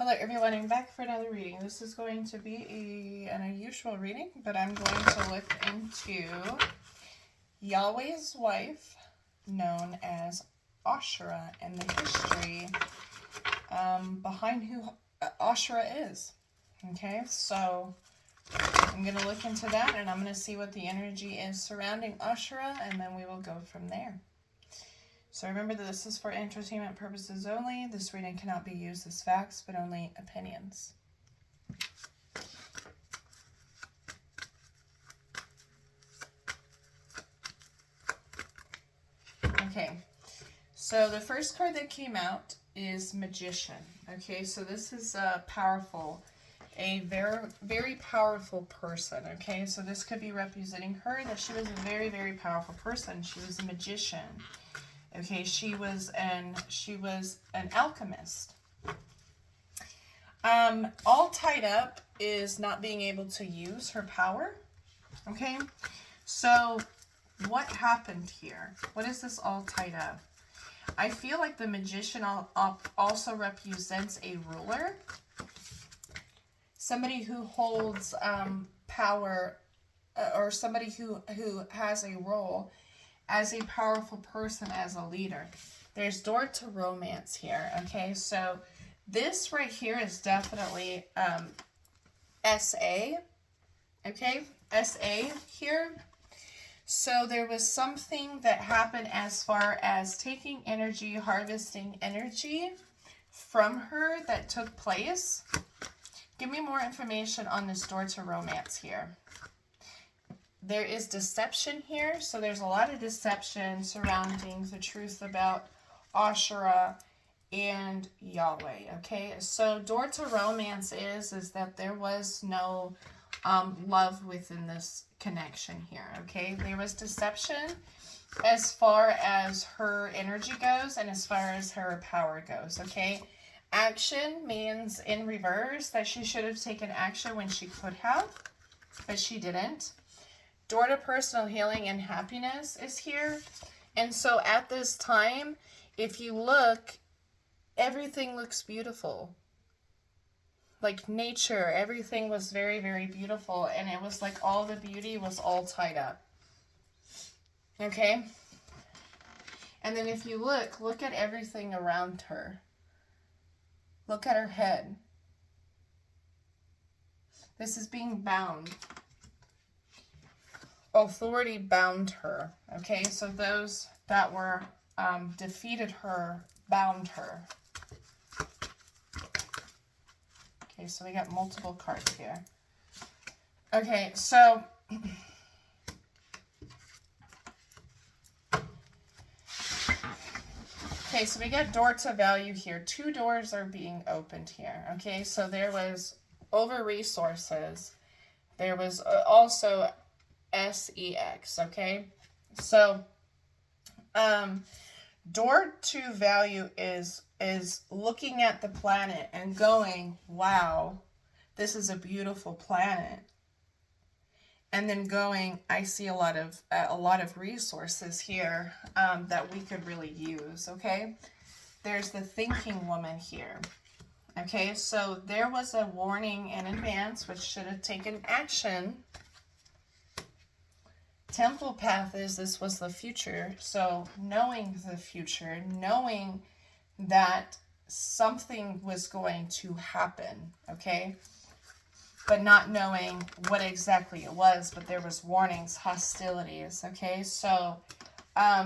Hello everyone, I'm back for another reading. This is going to be an unusual reading, but I'm going to look into Yahweh's wife, known as Asherah, and the history behind who Asherah is. Okay, so I'm going to look into that, and I'm going to see what the energy is surrounding Asherah, and then we will go from there. So remember that this is for entertainment purposes only. This reading cannot be used as facts, but only opinions. Okay, so the first card that came out is Magician. Okay, so this is powerful, a very, very powerful person. Okay, so this could be representing her, that she was a very, very powerful person. She was a magician. Okay, she was an alchemist. All tied up is not being able to use her power. Okay, so what happened here? What is this all tied up? I feel like the magician also represents a ruler. Somebody who holds power, or somebody who has a role as a powerful person, as a leader. There's door to romance here. Okay, so this right here is definitely SA. Okay, SA here. So there was something that happened as far as taking energy, harvesting energy from her that took place. Give me more information on this door to romance here. There is deception here, so there's a lot of deception surrounding the truth about Asherah and Yahweh. Okay, so door to romance is that there was no love within this connection here. Okay, there was deception as far as her energy goes and as far as her power goes. Okay, action means in reverse, that she should have taken action when she could have, but she didn't. Door to personal healing and happiness is here. And so at this time, if you look, everything looks beautiful. Like nature, everything was very, very beautiful. And it was like all the beauty was all tied up. Okay? And then if you look at everything around her. Look at her head. This is being bound. Authority bound her. Okay, so those that were defeated her, bound her. Okay, so we got multiple cards here. Okay, so okay, so we get door to value here. 2 doors are being opened here. Okay, so there was over resources. There was also SEX, okay? So, door to value is looking at the planet and going, wow, this is a beautiful planet. And then going, I see a lot of resources here that we could really use, okay? There's the thinking woman here. Okay, so there was a warning in advance, which should have taken action. Temple path is this was the future. So knowing the future, knowing that something was going to happen, okay? But not knowing what exactly it was, but there was warnings, hostilities, okay? So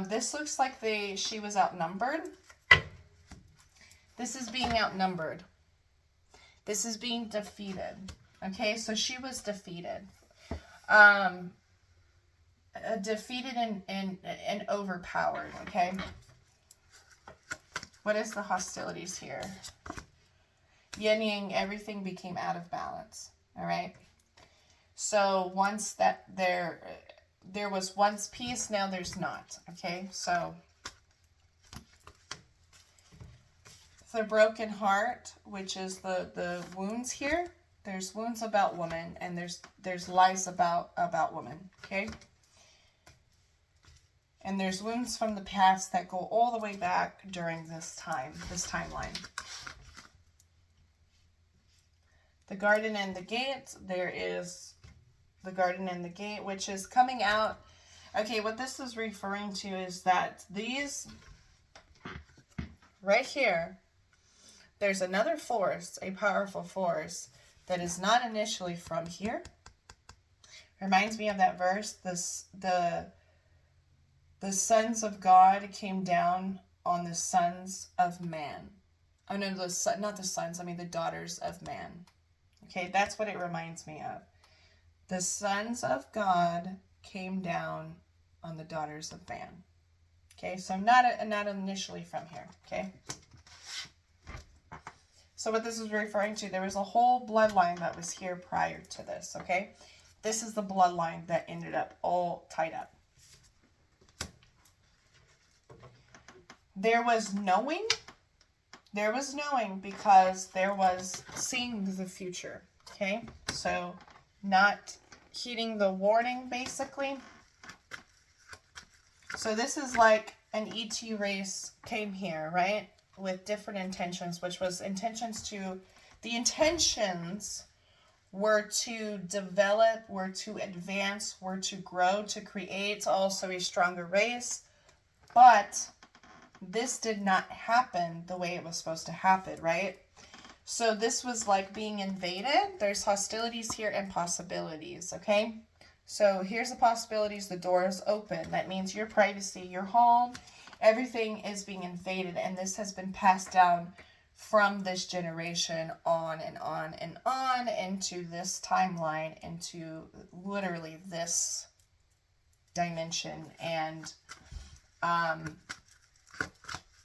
this looks like she was outnumbered. This is being outnumbered. This is being defeated, okay? So she was defeated. Defeated and overpowered, okay? What is the hostilities here? Yin yang, everything became out of balance, all right? So once that there was once peace, now there's not, okay? So the broken heart, which is the wounds here. There's wounds about women, and there's lies about women, okay? And there's wounds from the past that go all the way back during this timeline. the garden and the gate. There is the garden and the gate, which is coming out. Okay, what this is referring to is that these, right here, there's another force, a powerful force, that is not initially from here. Reminds me of that verse, the sons of God came down on the sons of man. Oh no, not the sons, I mean the daughters of man. Okay, that's what it reminds me of. The sons of God came down on the daughters of man. Okay, so not initially from here. Okay. So what this is referring to, there was a whole bloodline that was here prior to this. Okay, this is the bloodline that ended up all tied up. There was knowing because there was seeing the future. Okay, so not heeding the warning, basically. So this is like an ET race came here, right? With different intentions, which was the intentions were to develop, were to advance, were to grow, to create also a stronger race. But this did not happen the way it was supposed to happen, right? So this was like being invaded. There's hostilities here and possibilities, okay? So here's the possibilities. The door is open. That means your privacy, your home, everything is being invaded. And this has been passed down from this generation on and on and on into this timeline, into literally this dimension. And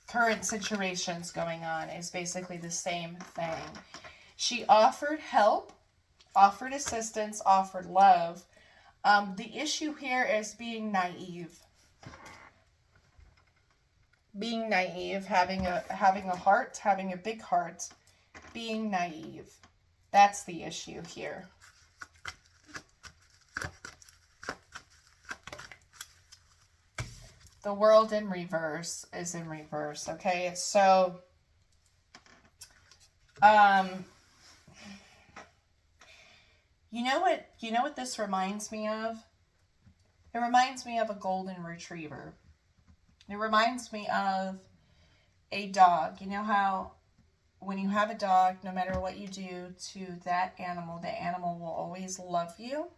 current situations going on is basically the same thing. She offered help, offered assistance, offered love. The issue here is being naive. Being naive, having a heart, having a big heart, being naive. That's the issue here. The world in reverse is in reverse, okay? So, you know what this reminds me of? It reminds me of a golden retriever. It reminds me of a dog. You know how when you have a dog, no matter what you do to that animal will always love you?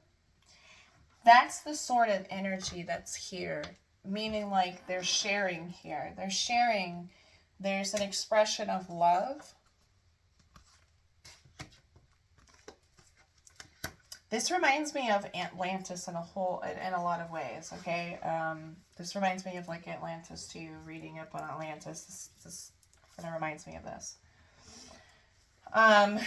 That's the sort of energy that's here. Meaning like they're sharing here. They're sharing. There's an expression of love. This reminds me of Atlantis in a lot of ways, okay? This reminds me of like Atlantis too, reading up on Atlantis. This kind of reminds me of this. I'm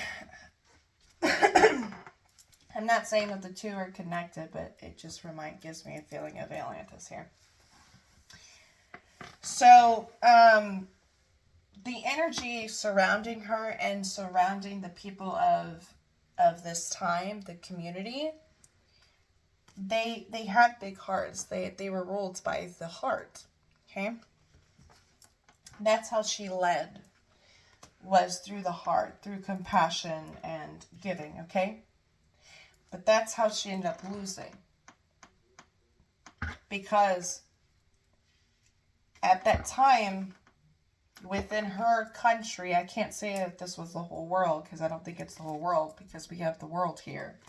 not saying that the two are connected, but it just gives me a feeling of Atlantis here. So, the energy surrounding her and surrounding the people of this time, the community, they had big hearts. They were ruled by the heart, okay? That's how she led, was through the heart, through compassion and giving, okay? But that's how she ended up losing. Because at that time, within her country, I can't say that this was the whole world, because I don't think it's the whole world, because we have the world here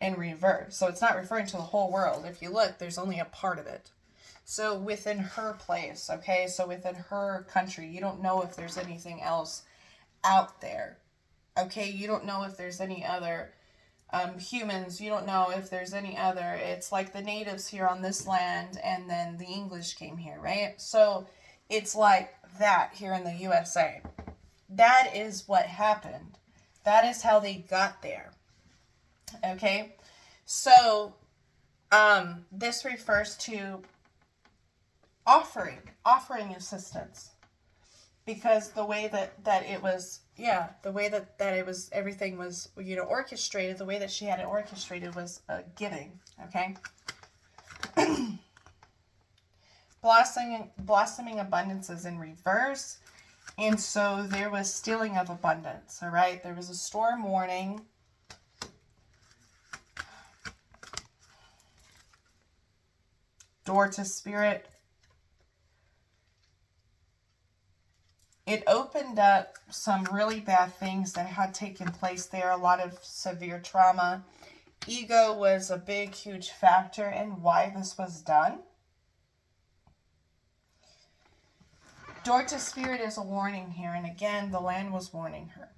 in reverse. So it's not referring to the whole world. If you look, there's only a part of it. So within her place, okay, so within her country, you don't know if there's anything else out there, okay? You don't know if there's any other humans. You don't know if there's any other. It's like the natives here on this land, and then the English came here, right? So it's like that here in the USA. That is what happened. That is how they got there. Okay? So, this refers to offering assistance. Because the way that it was, the way that it was, everything was, orchestrated, the way that she had it orchestrated was giving, okay? Blossoming abundance is in reverse. And so there was stealing of abundance, all right? There was a storm warning. Door to spirit. It opened up some really bad things that had taken place there. A lot of severe trauma. Ego was a big, huge factor in why this was done. Door to spirit is a warning here. And again, the land was warning her.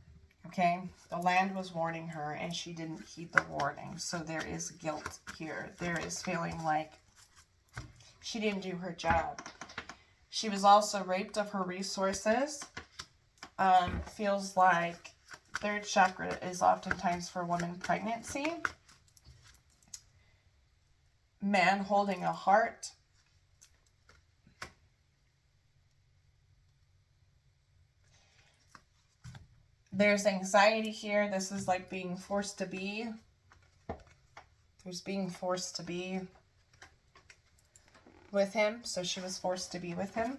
Okay? The land was warning her and she didn't heed the warning. So there is guilt here. There is feeling like she didn't do her job. She was also raped of her resources. Feels like third chakra is oftentimes for women pregnancy. Man holding a heart. There's anxiety here. This is like being forced to be. There's being forced to be with him. So she was forced to be with him.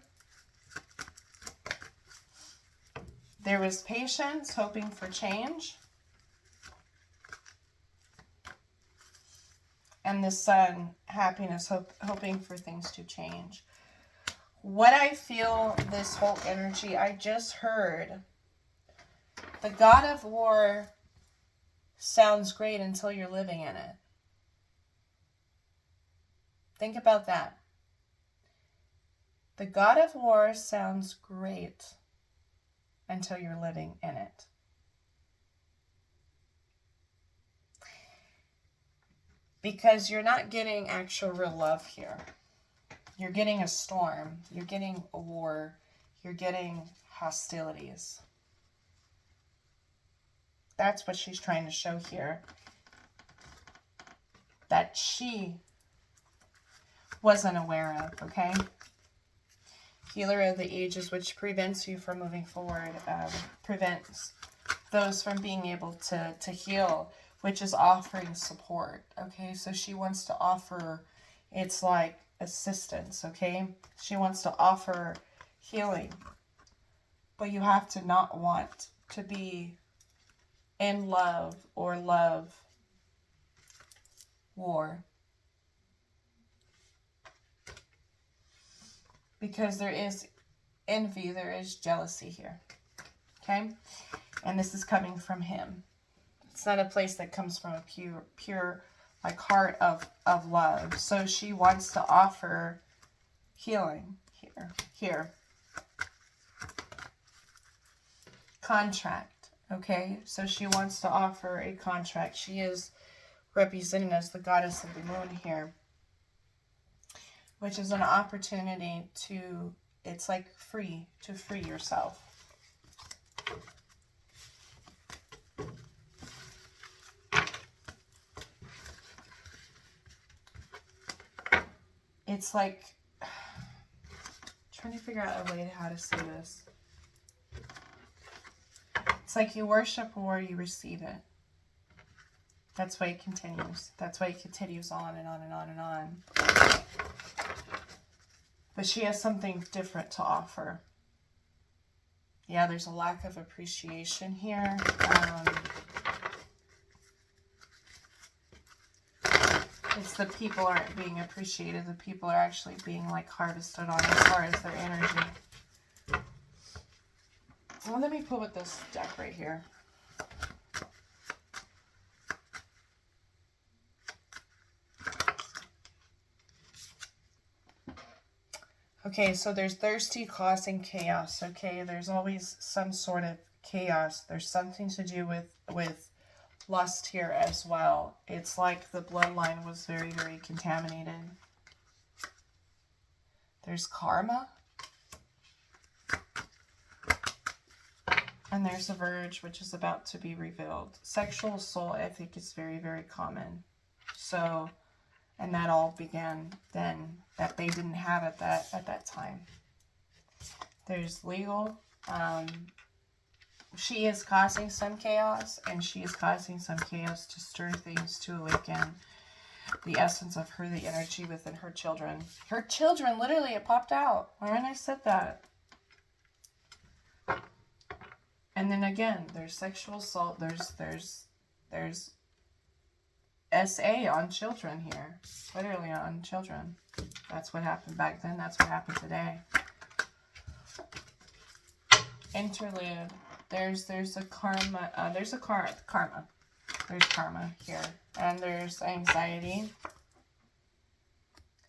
There was patience, hoping for change. And the sun, happiness, hoping for things to change. What I feel this whole energy, I just heard, the God of War sounds great until you're living in it. Think about that. The God of War sounds great until you're living in it. Because you're not getting actual real love here. You're getting a storm. You're getting a war. You're getting hostilities. That's what she's trying to show here. That she wasn't aware of, okay? Healer of the ages, which prevents you from moving forward, prevents those from being able to heal, which is offering support, okay? So she wants to offer, it's like assistance, okay? She wants to offer healing, but you have to not want to be in love or love war. Because there is envy, there is jealousy here, okay? And this is coming from him. It's not a place that comes from a pure like heart of love. So she wants to offer healing here. Contract, okay? So she wants to offer a contract. She is represented as the goddess of the moon here, which is an opportunity to, it's like to free yourself. It's like, trying to figure out a way how to say this. It's like you worship war, you receive it. That's why it continues. That's why it continues on and on and on and on. But she has something different to offer. Yeah, there's a lack of appreciation here. It's the people aren't being appreciated. The people are actually being like harvested on as far as their energy. Well, let me pull with this deck right here. Okay, so there's thirsty causing chaos, okay? There's always some sort of chaos. There's something to do with lust here as well. It's like the bloodline was very, very contaminated. There's karma. And there's a verge, which is about to be revealed. Sexual soul ethic is very, very common. So, and that all began then, that they didn't have at that time. There's legal. She is causing some chaos, and she is causing some chaos to stir things, to awaken the essence of her, the energy within her children. Her children, literally, it popped out. When I said that. And then again, there's sexual assault. There's SA on children here. Literally on children. That's what happened back then. That's what happened today. Interlude. There's a karma. Karma. There's karma here. And there's anxiety.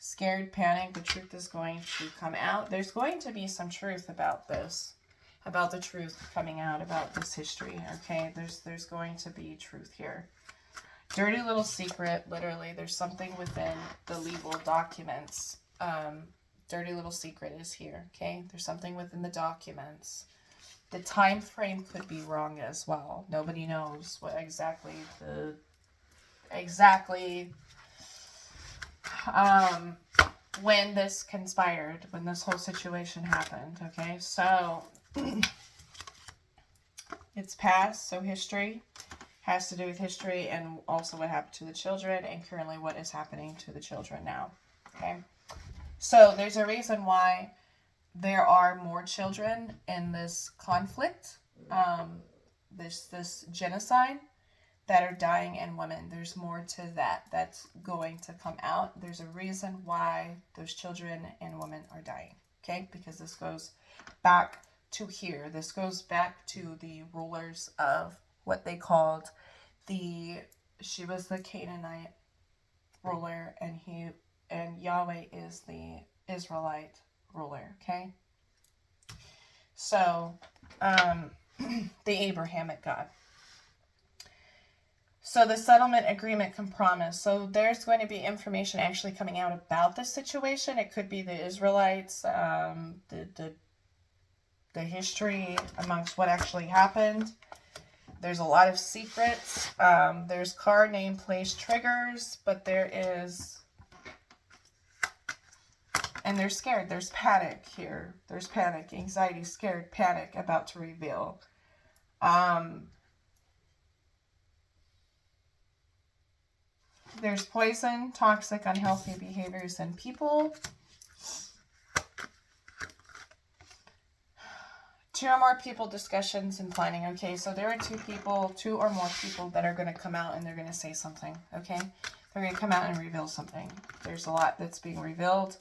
Scared, panic. The truth is going to come out. There's going to be some truth about this. About the truth coming out about this history. Okay? There's going to be truth here. Dirty little secret. Literally, there's something within the legal documents. Dirty little secret is here. Okay? There's something within the documents. The time frame could be wrong as well. Nobody knows what exactly when this conspired, when this whole situation happened. Okay, so it's past, so history has to do with history and also what happened to the children and currently what is happening to the children now. Okay, so there's a reason why there are more children in this conflict, this genocide that are dying in women. There's more to that that's going to come out. There's a reason why those children and women are dying, okay? Because this goes back to here. This goes back to the rulers of what they called she was the Canaanite ruler, and Yahweh is the Israelite ruler, okay? So, the Abrahamic God. So the settlement agreement can promise. So there's going to be information actually coming out about this situation. It could be the Israelites, the history amongst what actually happened. There's a lot of secrets. There's card name, place, triggers, but there is... And they're scared. There's panic here. There's panic, anxiety, scared, panic, about to reveal. There's poison, toxic, unhealthy behaviors in people. 2 or more people, discussions, and planning. Okay, so there are 2 or more people that are going to come out and they're going to say something. Okay, they're going to come out and reveal something. There's a lot that's being revealed.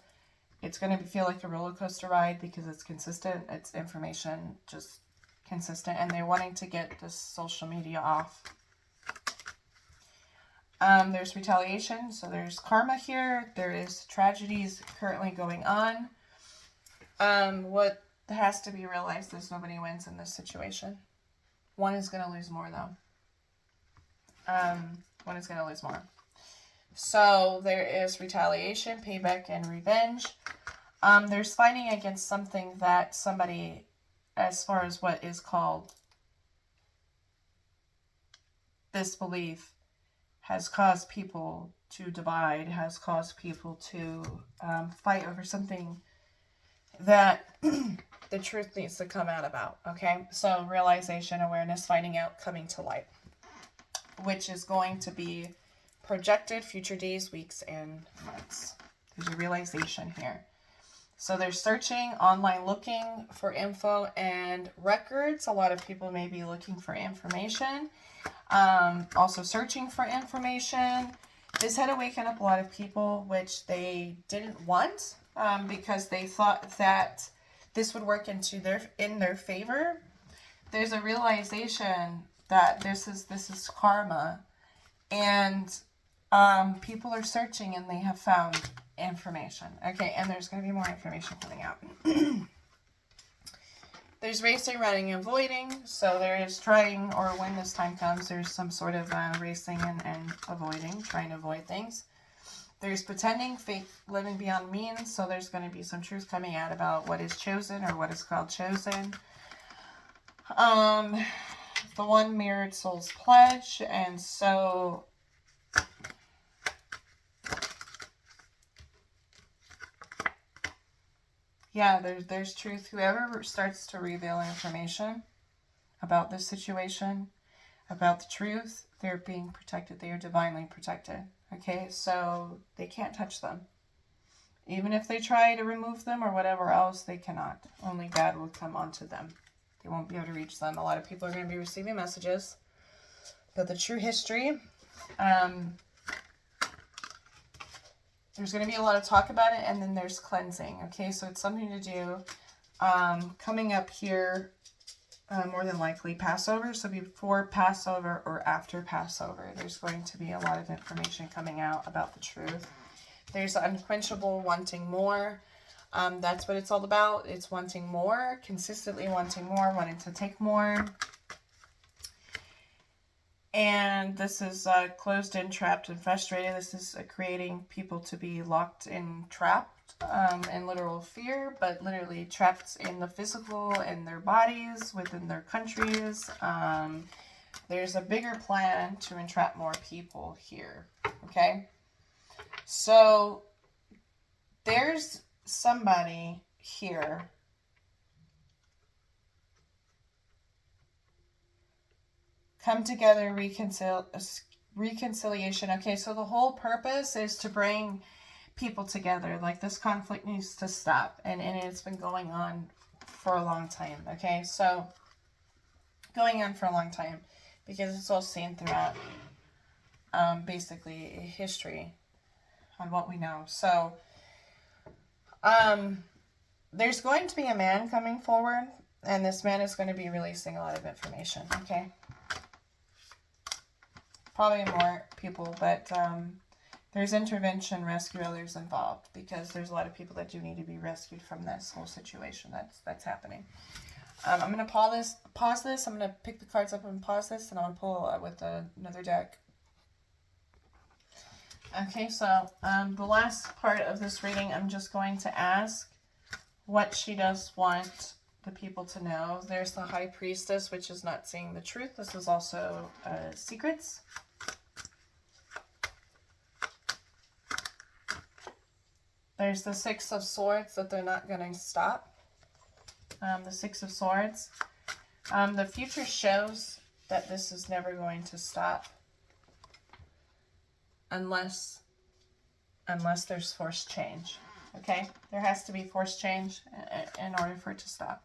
It's going to feel like a roller coaster ride because it's consistent. It's information, just consistent. And they're wanting to get this social media off. There's retaliation. So there's karma here. There is tragedies currently going on. What has to be realized is nobody wins in this situation. One is going to lose more, though. One is going to lose more. So there is retaliation, payback, and revenge. There's fighting against something that somebody, as far as what is called disbelief, has caused people to divide, has caused people to fight over something that the truth needs to come out about. Okay, so realization, awareness, finding out, coming to light, which is going to be projected future days, weeks, and months. There's a realization here. So they're searching, online looking for info and records. A lot of people may be looking for information. Also searching for information. This had awakened up a lot of people, which they didn't want, because they thought that this would work in their favor. There's a realization that this is karma, and people are searching and they have found information. Okay, and there's going to be more information coming out. There's racing, running, and avoiding. So there is trying, or when this time comes, there's some sort of racing and avoiding, trying to avoid things. There's pretending, fake, living beyond means. So there's going to be some truth coming out about what is chosen or what is called chosen. The one mirrored soul's pledge, and so yeah, there's truth. Whoever starts to reveal information about this situation, about the truth, they're being protected. They are divinely protected. Okay, so they can't touch them. Even if they try to remove them or whatever else, they cannot. Only God will come onto them. They won't be able to reach them. A lot of people are going to be receiving messages. But the true history, there's going to be a lot of talk about it, and then there's cleansing. Okay, so it's something to do coming up here, more than likely Passover. So before Passover or after Passover, there's going to be a lot of information coming out about the truth. There's unquenchable wanting more. That's what it's all about. It's wanting more, consistently wanting more, wanting to take more. And this is closed in, trapped, and frustrated. This is creating people to be locked in, trapped in literal fear, but literally trapped in the physical, in their bodies, within their countries. There's a bigger plan to entrap more people here. Okay? So there's somebody here come together, reconciliation. Okay, so the whole purpose is to bring people together. Like, this conflict needs to stop, and it's been going on for a long time. Okay, so going on for a long time, because it's all seen throughout basically history on what we know. So there's going to be a man coming forward, and this man is going to be releasing a lot of information. Okay, probably more people, but there's intervention, rescue others involved, because there's a lot of people that do need to be rescued from this whole situation that's happening. I'm going to pause this. I'm going to pick the cards up and pause this, and I'll pull with another deck. Okay, so the last part of this reading, I'm just going to ask what she does want the people to know. There's the High Priestess, which is not seeing the truth. This is also secrets. There's the Six of Swords, that they're not going to stop. The Six of Swords. The future shows that this is never going to stop. Unless there's forced change. Okay? There has to be forced change in order for it to stop.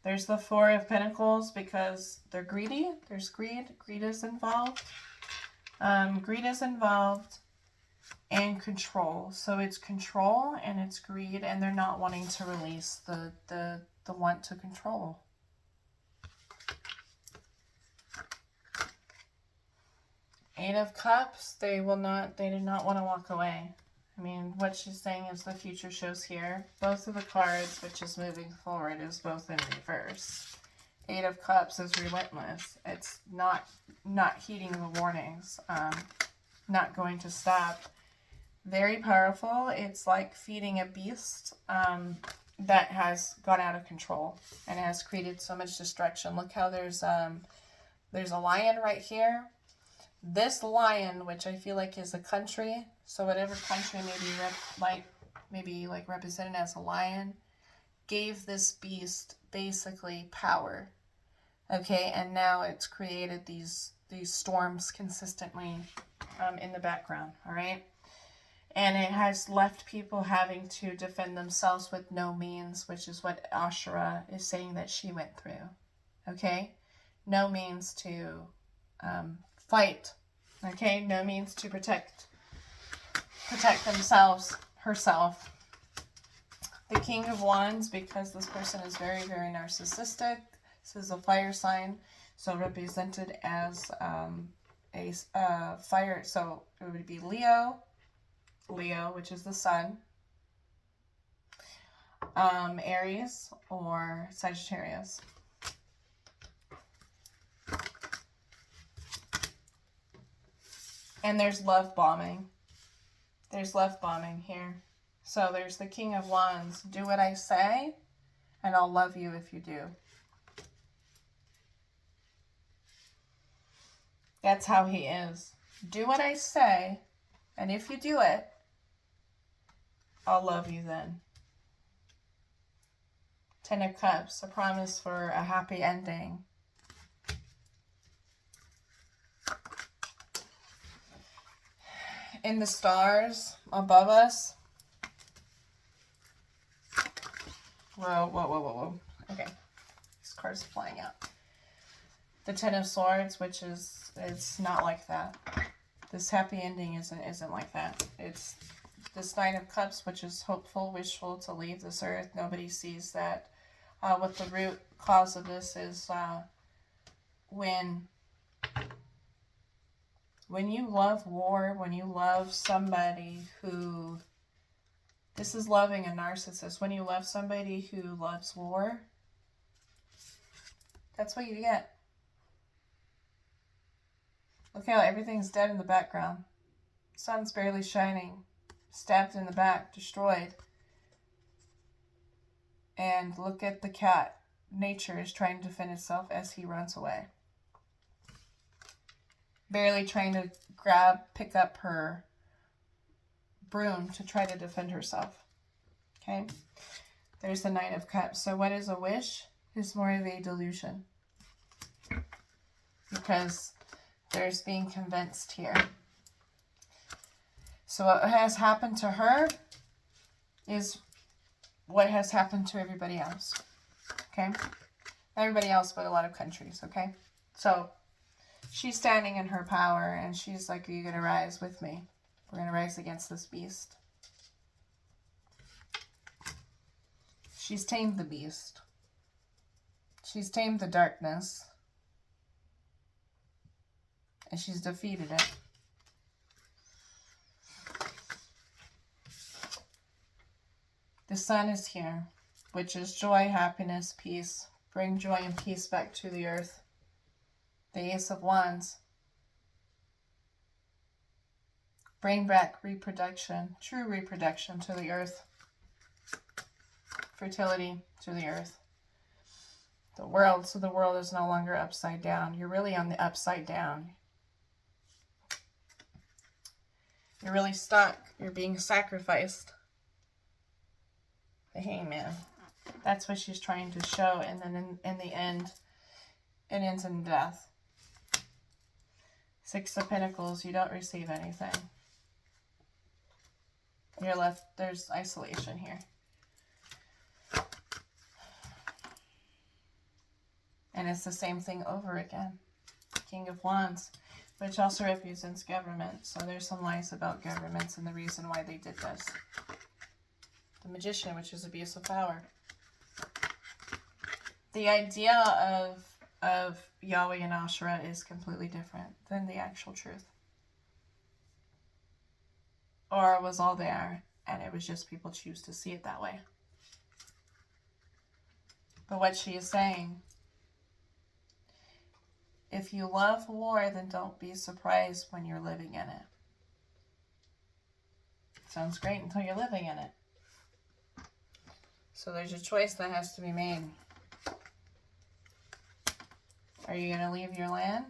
There's the Four of Pentacles, because they're greedy. There's greed. Greed is involved. Greed is involved, and control. So it's control and it's greed, and they're not wanting to release the want to control. Eight of Cups, they do not want to walk away. I mean, what she's saying is the future shows here. Both of the cards, which is moving forward, is both in reverse. Eight of Cups is relentless. It's not heeding the warnings. Not going to stop. Very powerful. It's like feeding a beast that has gone out of control and has created so much destruction. Look how there's a lion right here. This lion, which I feel like is a country, so whatever country may be represented as a lion, gave this beast basically power. Okay, and now it's created these storms consistently in the background, all right? And it has left people having to defend themselves with no means, which is what Asherah is saying that she went through, okay? No means to fight, okay? No means to protect herself. The King of Wands, because this person is very, very narcissistic. This is a fire sign, so represented as a fire. So it would be Leo, which is the sun, Aries, or Sagittarius. And there's love bombing. There's love bombing here. So there's the King of Wands. Do what I say, and I'll love you if you do. That's how he is. Do what I say, and if you do it, I'll love you then. Ten of Cups, a promise for a happy ending. In the stars above us, Whoa, whoa, whoa, whoa, whoa. Okay. This card's flying out. The Ten of Swords, which is, it's not like that. This happy ending isn't like that. It's this Knight of Cups, which is hopeful, wishful to leave this earth. Nobody sees that. What the root cause of this is when you love war, when you love somebody who, this is loving a narcissist. When you love somebody who loves war, that's what you get. Look how everything's dead in the background. Sun's barely shining. Stabbed in the back. Destroyed. And look at the cat. Nature is trying to defend itself as he runs away. Barely trying to pick up her broom to try to defend herself. Okay? There's the Knight of Cups. So what is a wish? Is more of a delusion. Because there's being convinced here. So what has happened to her is what has happened to everybody else. Okay? Not everybody else, but a lot of countries. Okay? So she's standing in her power and she's like, are you going to rise with me? We're going to rise against this beast. She's tamed the beast. She's tamed the darkness. And she's defeated it. The sun is here, which is joy, happiness, peace. Bring joy and peace back to the earth. The Ace of Wands. Bring back reproduction, true reproduction to the earth. Fertility to the earth. The world, so the world is no longer upside down. You're really on the upside down. You're really stuck. You're being sacrificed. The Hangman. That's what she's trying to show. And then in the end, it ends in death. Six of Pentacles. You don't receive anything. You're left. There's isolation here. And it's the same thing over again. King of Wands. Which also represents government. So there's some lies about governments and the reason why they did this. The Magician, which is abuse of power. The idea of Yahweh and Asherah is completely different than the actual truth. Or it was all there, and it was just people choose to see it that way. But what she is saying, if you love war, then don't be surprised when you're living in it. Sounds great until you're living in it. So there's a choice that has to be made. Are you going to leave your land?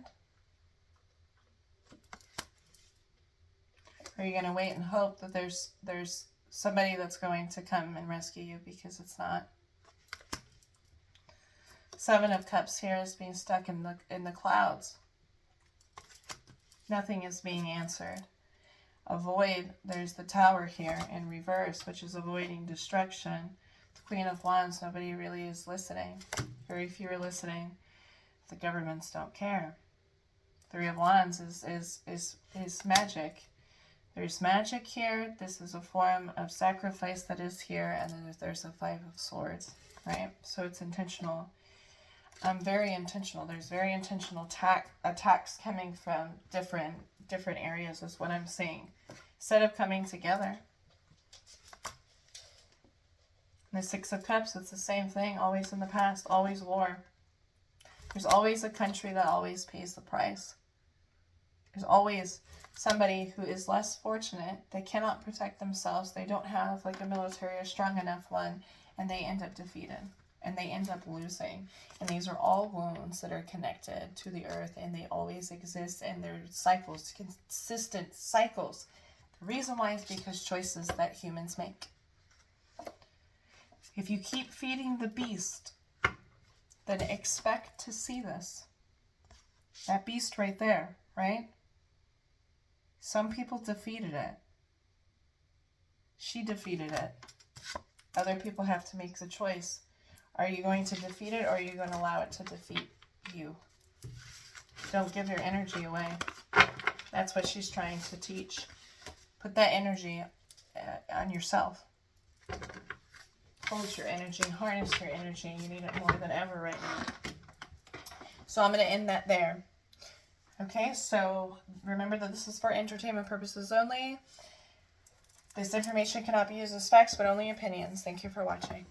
Or are you going to wait and hope that there's somebody that's going to come and rescue you, because it's not? Seven of Cups here is being stuck in the clouds. Nothing is being answered. Avoid, there's the Tower here in reverse, which is avoiding destruction. The Queen of Wands, nobody really is listening. Very few are listening. The governments don't care. Three of Wands is magic. There's magic here. This is a form of sacrifice that is here. And then there's a Five of Swords, right? So it's intentional. Very intentional. There's very intentional attacks coming from different areas is what I'm seeing. Instead of coming together. The Six of Cups, it's the same thing. Always in the past. Always war. There's always a country that always pays the price. There's always somebody who is less fortunate. They cannot protect themselves. They don't have like a military or strong enough one. And they end up defeated. And they end up losing. And these are all wounds that are connected to the earth. And they always exist. And they're cycles. Consistent cycles. The reason why is because choices that humans make. If you keep feeding the beast, then expect to see this. That beast right there, right? Some people defeated it. She defeated it. Other people have to make the choice. Are you going to defeat it, or are you going to allow it to defeat you? Don't give your energy away. That's what she's trying to teach. Put that energy on yourself. Hold your energy, harness your energy. You need it more than ever right now. So I'm going to end that there. Okay, so remember that this is for entertainment purposes only. This information cannot be used as facts, but only opinions. Thank you for watching.